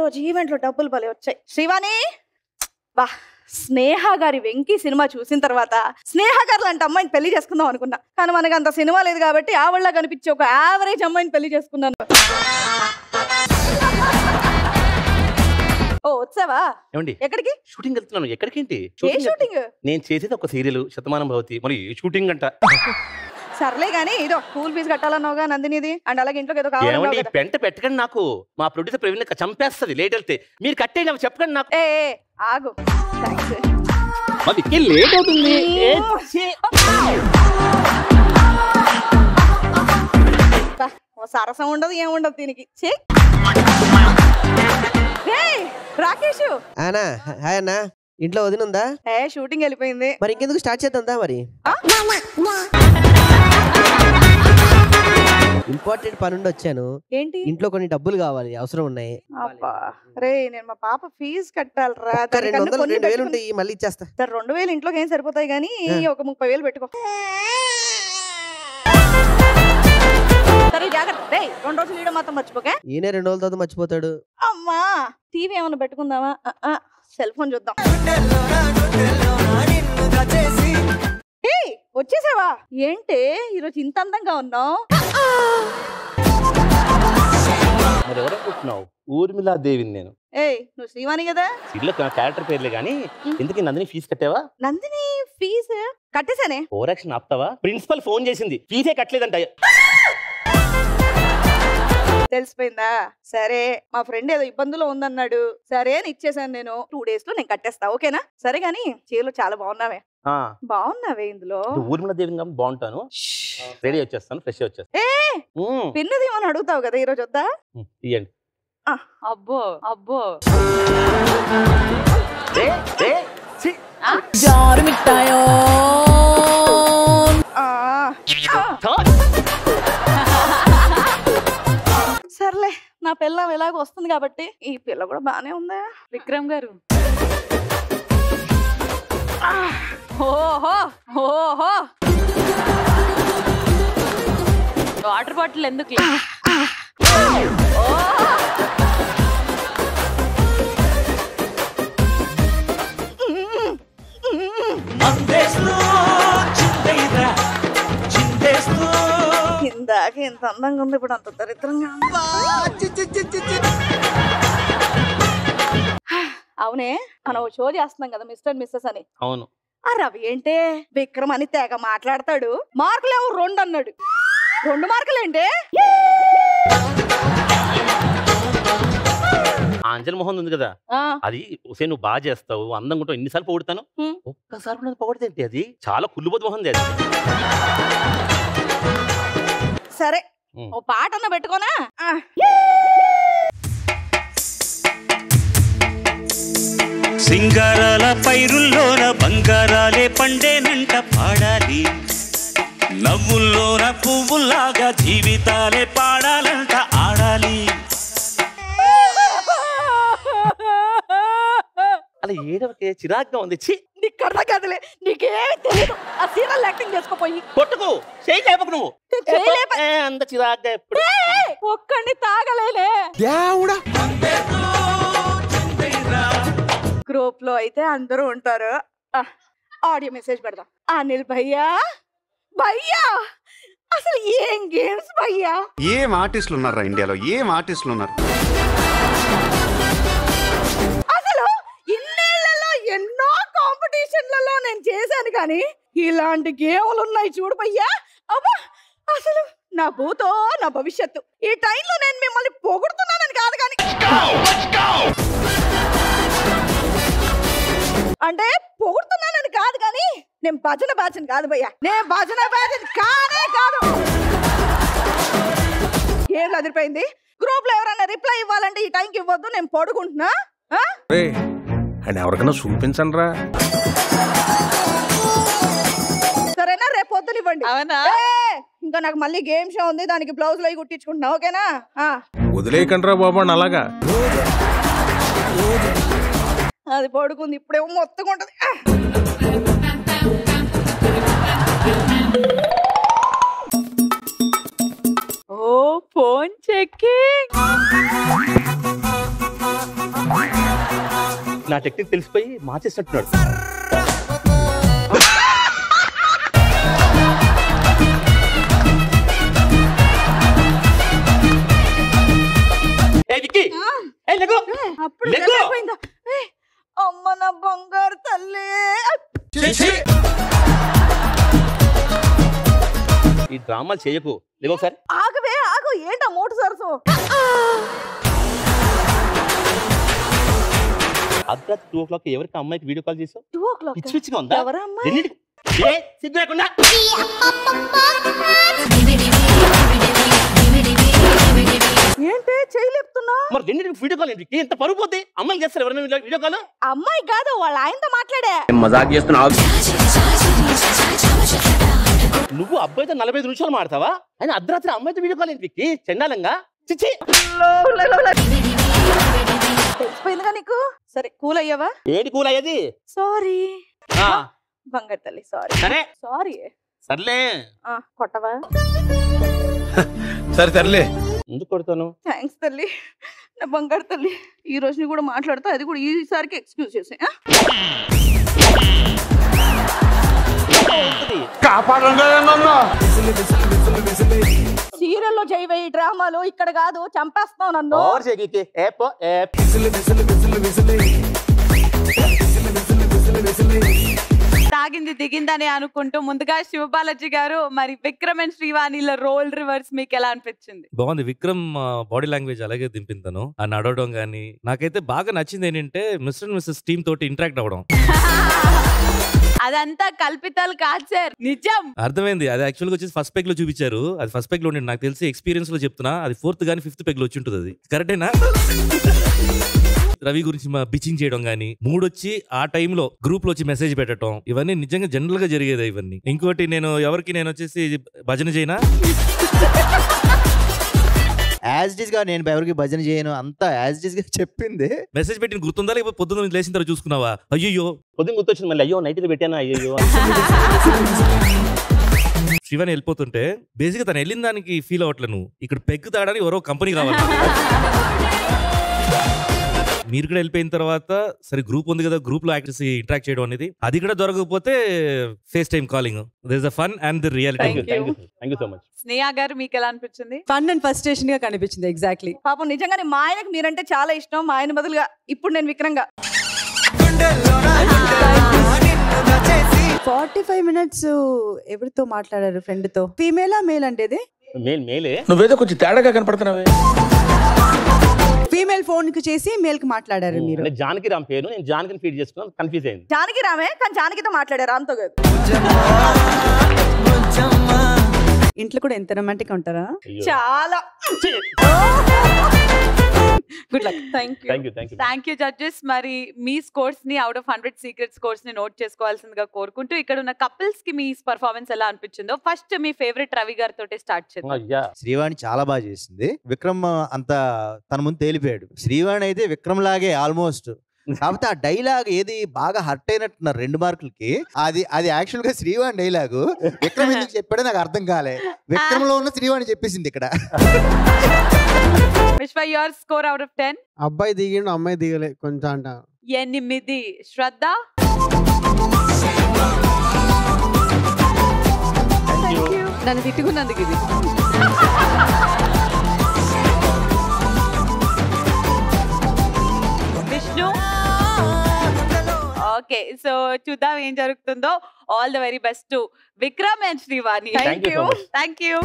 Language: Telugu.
రోజు ఈవెంట్ లో డబ్బులు భలే వచ్చాయి. శ్రీవాణి బా స్నేహ గారి వెంకీ సినిమా చూసిన తర్వాత స్నేహ గారు లాంటి అమ్మాయిని పెళ్లి చేసుకుందాం అనుకున్నా. కానీ మనకు అంత సినిమా లేదు కాబట్టి ఆవిడలా కనిపించే ఒక యావరేజ్ అమ్మాయిని పెళ్లి చేసుకున్నాను. ఓ వచ్చావా? ఎక్కడికి? షూటింగ్ వెళ్తున్నాను. ఎక్కడికి? షూటింగ్ నేను చేసేది ఒక సీరియల్ శతమానం భవతి. మరి షూటింగ్ అంట. సర్లే గానీ ఇదో స్కూల్ ఫీజు కట్టాలన్నావుగా నందినిది, అండ్ అలాగే ఇంట్లోకి ఏదో కావాలి. పెంట పెట్టకండి, నాకు మా ప్రొడ్యూసర్ ప్రవీణ్ చంపేస్తుంది లేట్ వెళ్తే. మీరు కట్టేయండి, చెప్పండి నాకు. ఆగు, లేట్ అవుతుంది. సరసం ఉండదు ఏముండదు దీనికి. రాకేష్ హాయ్ అన్నా, ఇంట్లో వదినుందా? షూటింగ్ వెళ్ళిపోయింది. మరి ఇంకెందుకు స్టార్ట్ చేద్దాం? మరి ఇంపార్టెంట్ పని ఉండి వచ్చాను. ఏంటి? ఇంట్లో కొన్ని డబ్బులు కావాలి, అవసరం ఉన్నాయి. రే నేను మా పాప ఫీజు కట్టాలరా. 200 ఉంటాయి, మళ్ళీ ఇచ్చేస్తా. 2000 ఇంట్లోకి ఏం సరిపోతాయి గానీ ఒక 30,000 పెట్టుకో. సరే జాగ్రత్త. 2 రోజులు ఇవ్వడం మాత్రం మర్చిపోకే. ఈయనే 2 రోజుల తర్వాత మర్చిపోతాడు. అమ్మా టీవీ ఏమన్నా పెట్టుకుందామా? సెల్ ఫోన్ చూద్దాం. వచ్చేసావా? ఏంటి ఈరోజు ఇంత అందంగా ఉన్నావు? మరి ఎవరనుకుంటున్నావు? ఊర్మిళాదేవిని నేను. నువ్వు శ్రీవాణి కదా? ఇల్లు క్యారెక్టర్ పేర్లే గానీ ఎందుకు నందిని ఫీజు కట్టావా? నందిని ఫీజు కట్టేసానే. ఓవర్ యాక్షన్ ఆపుతావా? ప్రిన్సిపల్ ఫోన్ చేసింది, ఫీజే కట్టలేదంట. తెలిసిపోయిందా? సరే మా ఫ్రెండ్ ఏదో ఇబ్బందులో ఉందన్నాడు, సరే అని ఇచ్చేసాను నేను. 2 days లో నేను కట్టేస్తా, ఓకేనా? సరే గానీ చీరలు చాలా బాగున్నావే. బాగున్నావే ఇందులో. ఊర్మిళాదేవి బాగుంటాను. రెడీ వచ్చేస్తాను, ఫ్రెష్ వచ్చేస్తాను. పిన్నది ఏమని అడుగుతావు కదా, ఈరోజు వద్దా? తీయండి. అబ్బో అబ్బో సర్లే, నా పిల్ల ఎలాగో వస్తుంది కాబట్టి ఈ పిల్ల కూడా బానే ఉందా. విక్రమ్ గారు, ఓహో ఓహో వాటర్ బాటిల్ ఎందుకు? ఇందాక ఎంత అందంగా ఉంది, ఇప్పుడు అంత దరిద్రంగా. అవునే, మనం షో చేస్తున్నాం కదా మిస్టర్ మిస్సెస్ అని. అవును. ఆ రవి ఏంటే విక్రమ్ అని తెగ మాట్లాడతాడు. మార్కులు ఏమో 2 అన్నాడు. 2 మార్కులు ఏంటే? అంజలి మోహన్ ఉంది కదా, అది నువ్వు బాగా చేస్తావు, అందంగా ఉంటావు, ఎన్నిసార్లు పొగుడతాను, ఒక్కసారి పొగడితే అది చాలా కుళ్ళుబోతు మొహం. అది సరే ఓ పాట అన్న పెట్టుకోనా? సింగారాల పైరుల్లోన బంగారాలే పండేనంట పాడాలి, నవ్వుల్లోన పువ్వుల్లాగా జీవితాలే పాడాలంట ఆడాలి. అలా ఏడవకే, చిరాగ్గా ఉంది. నీకు అర్థం కాదులే, నీకేమి తెలియదు. ఆ సీరియల్ యాక్టింగ్ చేసుకోపోయి కొట్టుకు చేయి లేపకు నువ్వు. అంత చిరాగ్గా ఎప్పుడు ఒక్కడిని తాగలేలే. గ్రూప్ లో అయితే అందరూ ఉంటారు. ఆడియో మెసేజ్ పెడదాం. అనిల్ భయ్యా, భయ్యా అసలు ఏం గేమ్స్ భయ్యా? ఏం ఆర్టిస్టులు ఉన్నారా ఇండియాలో? ఏం ఆర్టిస్టులు ఉన్నారు? అసలు ఇన్నేళ్లలో ఎన్నో కాంపిటీషన్లలో నేను చేశాను కానీ ఇలాంటి గేమ్లు ఉన్నాయి చూడు భయ్యా. అబ్బా అసలు నా భూతో నా భవిష్యత్తు. ఈ టైంలో నేను మిమ్మల్ని పొగుడుతున్నానని కాదు కానీ, అంటే పొగుడుతున్నానని కాదు కానీ నేను భజన బ్యాచ్ కాదు భయ్యా. నేను భజన బ్యాచ్ కానే కాదు. గేమ్లు అదిరిపోయింది. గ్రూప్ లో ఎవరైనా రిప్లై ఇవ్వాలంటే ఈ టైంకి ఇవ్వద్దు, నేను పడుకుంటున్నా. ఎవరికైనా చూపించండి రా. సరేనా, రేపు పొద్దున ఇవ్వండి. అవునా? ఇంకా నాకు మళ్ళీ గేమ్ షో ఉంది, దానికి బ్లౌజ్ లో కుట్టించుకుంటున్నా, ఓకేనా? వదిలేయకండి రా బాబు అలాగా. అది పడుకుంది, ఇప్పుడేమో మొత్తం ఉంటది. ఓ ఫోన్ చెక్కింగ్. నా టెక్నిక్ తెలిసిపోయి మార్చేసినట్టున్నాడు. అప్పుడు అయిపోయిందా? అమ్మ నా బంగారు తల్లి. ఈ డ్రామాలు చేయకు. లేవు ఒకసారి. ఆగవే ఆగు. ఏంటా మోటు సరసు? అర్ధరాత్రి 2 o'clock ఎవరికి అమ్మాయికి వీడియో కాల్ చేసావు? 2 o'clock పిచ్చి పిచ్చిగా ఉందా? ఎవరా అమ్మాయి? సిగ్గు లేకుండా. ఏంటి చేయలేపుతున్నా? మరి రెండింటికి వీడియో కాల్ ఏంటి? ఎంత పరుగు పోతే అమ్మాయిలు చేస్తారు ఎవరైనా వీడియో కాల్? అమ్మాయి కాదు, వాళ్ళ ఆయనతో మాట్లాడే. మజాక్ చేస్తున్నావు. నువ్వు అబ్బాయితో 45 నిమిషాలు మాడతావా? ఆయన అర్ధరాత్రి అమ్మాయితో వీడియో కాల్ ఏంటి? చండాలంగా. చిచ్చి. తెలిసిపోయిందిగా నీకు. సరే కూల్ అయ్యావా? ఏంటి కూల్ అయ్యేది? సారీ బంగారు తల్లి. సారీ. సరే సారీ. సర్లే. కొట్టవా? సరే సర్లే. ఎందుకు కొడతాను? థ్యాంక్స్ తల్లి, నా బంగారు తల్లి. ఈ రోజు కూడా మాట్లాడతా, అది కూడా ఈసారికి ఎక్స్క్యూజ్ చేసే. సీరియల్లో చేయవే ఈ డ్రామాలు, ఇక్కడ కాదు. చంపేస్తావు నన్ను. తాగింది దిగిందని అనుకుంటూ ముందుగా శివబాలాజీ గారు, మరి విక్రమ్ అండ్ శ్రీవాణిల రోల్ రివర్స్ మీకు ఎలా అనిపించింది? బాగుంది. విక్రమ్ బాడీ లాంగ్వేజ్ అలాగే దింపింది. ఆ నడవడం గానీ నాకైతే బాగా నచ్చింది. ఏంటంటే మిస్టర్ అండ్ మిస్సెస్ టీమ్ తోటి ఇంటరాక్ట్ అవ్వడం. అదంతా కల్పితాలు కాదు సార్, నిజం. అర్థమైంది. అది యాక్చువల్ గా వచ్చేసి ఫస్ట్ పెగ్ లో చూపించారు. అది ఫస్ట్ పెగ్ లో ఉండి నాకు తెలిసి ఎక్స్పీరియన్స్ లో చెప్తున్నా, అది 4th గానీ 5th పెగ్ లో వచ్చి ఉంటుంది. అది కరెక్టేనా? రవి గురించి బిచింగ్ చేయడం గానీ, మూడొచ్చి ఆ టైంలో గ్రూప్ లో వచ్చి మెసేజ్ పెట్టడం, ఇవన్నీ నిజంగా జనరల్ గా జరిగేది ఇవన్నీ. ఇంకోటి నేను వచ్చేసి భజన చేయనా, యాజ్ ఇట్ ఈస్ గా నేను ఎవరికి భజన చేయను, అంతా యాజ్ ఇట్ ఈస్ గా చెప్పింది. మెసేజ్ పెట్టిన గుర్తుందా లేకపోతే పొద్దున్న లేచిన తర్వాత చూసుకున్నావా? అయ్యో పొద్దున్న గుర్తొచ్చింది మళ్ళీ. అయ్యో నైట్ పెట్టాను. అయ్యో. శివని వెళ్ళిపోతుంటే బేసిక్ గా తను వెళ్ళిన దానికి ఫీల్ అవ్వట్లే. నువ్వు ఇక్కడ పెగ్గు తాడని ఎవరో కంపెనీ కావాలి. మీరు కూడా వెళ్ళిపోయిన తర్వాత సరే గ్రూప్ ఉంది కదా, గ్రూప్ లో యాక్టర్స్ ఇంటరాక్ట్ చేయడం అనేది, అది కూడా దొరకకపోతే FaceTime calling. There is a fun and the reality. Thank you so much. Sneha garu మీకు ఎలా అనిపించింది? ఫన్ అండ్ ఫస్ట్రేషన్ గా కనిపించింది. ఎగ్జాక్ట్లీ. పాపం నిజంగానే మా ఆయనకు మీరంటే చాలా ఇష్టం. మా ఆయన బదులుగా ఇప్పుడు నేను విక్రంగా 45 minutes ఎవరితో మాట్లాడారు? ఫ్రెండ్ తో. ఫీమేలా మేల్ అంటే ఇది? మేలే. నువ్వేదో కొంచెం తేడాగా కనపడుతున్నావే. ఫీమేల్ ఫోన్ కి చేసి మేల్ కి మాట్లాడారు మీరు. జానకి రామ్ పేరు, నేను జానకిని ఫీడ్ చేసుకున్నాను, కన్ఫ్యూజ్ అయింది. జానకి రామే, కానీ జానకితో మాట్లాడారు, రామ్తో కాదు. ఇంట్లో కూడా ఎంత రొమాంటిక్ ఉంటారా? చాలా. Good luck. Thank you judges. మరి మీ స్కోర్స్ ని అవుట్ ఆఫ్ 100 సీక్రెట్ స్కోర్స్ ని నోట్ చేసుకోవాల్సిందిగా కోరుకుంటూ, ఇక్కడ ఉన్న కపుల్స్ కి మీ పర్ఫార్మెన్స్ ఎలా అనిపించిందో ఫస్ట్ మీ ఫేవరెట్ రవి గారితో స్టార్ట్ చేద్దాం. శ్రీవాణి చాలా బాగా చేసింది. విక్రమ్ అంత తన ముందు తేలిపోయాడు. శ్రీవాణి అయితే విక్రమ్ లాగే ఆల్మోస్ట్. కాకపోతే ఆ డైలాగ్ ఏది బాగా హర్ట్ అయినట్టున్నారు 2 మార్కులకి. అది యాక్చువల్ గా శ్రీవాణి డైలాగు. విక్రమ్ ఎందుకు చెప్పాడో నాకు అర్థం కాలే. విక్రమ్ లో ఉన్న శ్రీవాణి చెప్పేసింది ఇక్కడ. విశ్వ, యువర్ స్కోర్ అవుట్ ఆఫ్ 10? అబ్బాయి దిగిండు, అమ్మాయి దిగలే కొంచెం అంట. 8. శ్రద్ధ? నన్ను తిట్టుకున్నందుకు ఇది. విష్ణు? ఓకే, సో చూద్దాం ఏం జరుగుతుందో. All the very best to Vikram and Srivani. Thank you. Thank you.